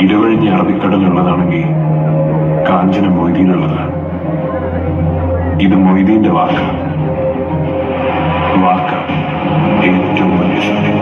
ഇടവഴിഞ്ഞ അറബിക്കടലുള്ളതാണെങ്കിൽ കാഞ്ചന മൊയ്തീനുള്ളതാണ്. ഇത് മൊയ്തീന്റെ വാക്കാണ്. ഏറ്റവും വലിയ സത്യം.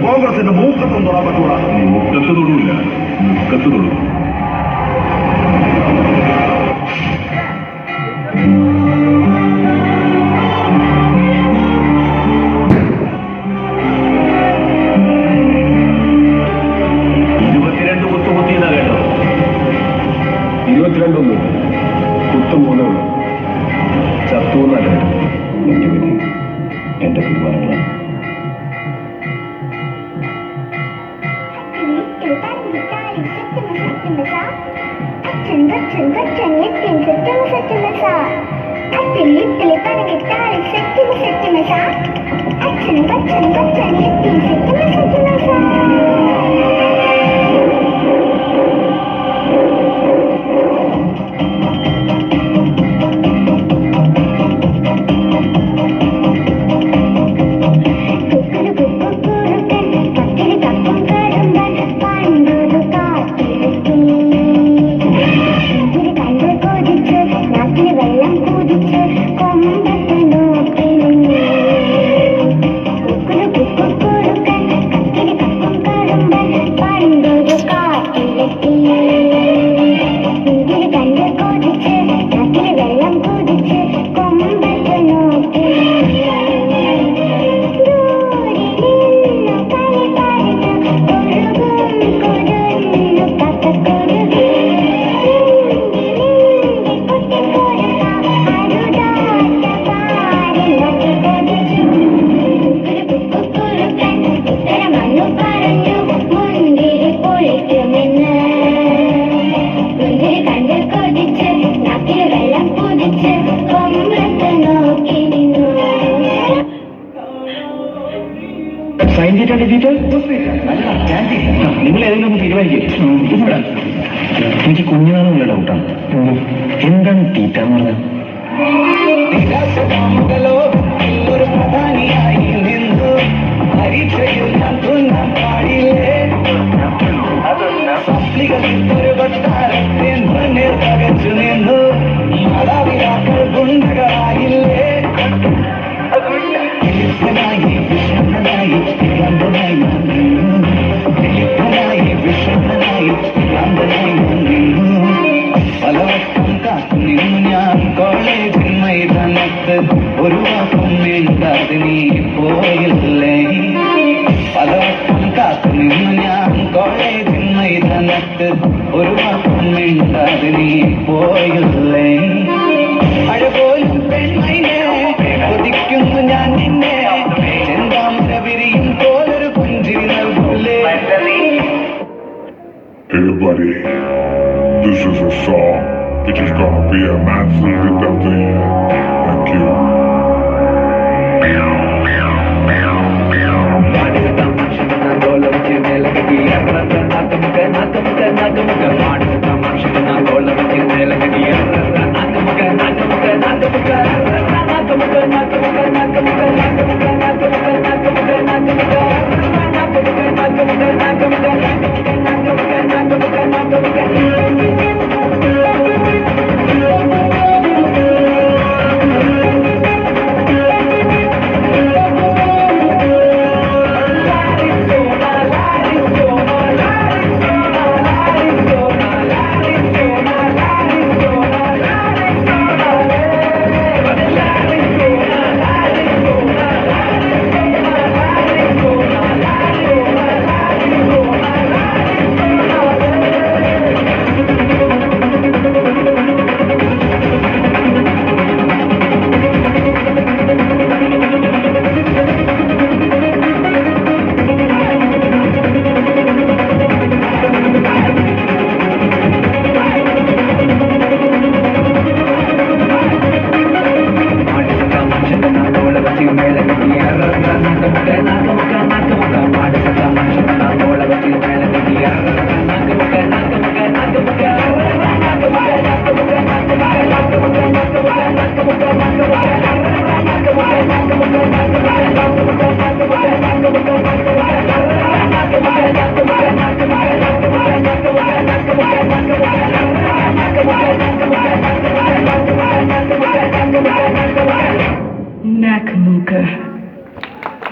കോൺഗ്രസിന്റെ മൂക്കത്തൊന്നും തൊടാൻ പറ്റൂടാ. മൂക്കത്ത് തൊടൂല, മുക്കത്ത് തൊടും. ചത്തൂന്നല്ല എന്റെ വിധി, എന്റെ തീരുമാനങ്ങളാണ്. നിങ്ങൾ ഏതെങ്കിലും ഒന്ന് തീരുമാനിക്കും. എനിക്ക് കുഞ്ഞാണെന്നുള്ള ഡൗട്ടാണ്. എന്താണ് തീറ്റ എന്ന് പറഞ്ഞത്? പലവട്ടം കാത്തു നിന്നു ഞാൻ കോളേജിൽ മൈതാനത്ത്, ഒരു വാക്കും മിണ്ടാതെ നീ പോയില്ലേ. പലവട്ടം കാത്തു നിന്നു ഞാൻ കോളേജിൽ മൈതാനത്ത്, ഒരു വാക്കും മിണ്ടാതെ നീ പോയില്ലേ. മഴ പോലും പെൺമൈനെ കൊതിക്കുന്നു ഞാൻ നിന്നെ, ചെന്താമര വിരിയും പോലൊരു പുഞ്ചിരി നൽകൂലേ. Hey buddy, this is a song. It is gonna be a massive hit of the year. Thank you. Thank you.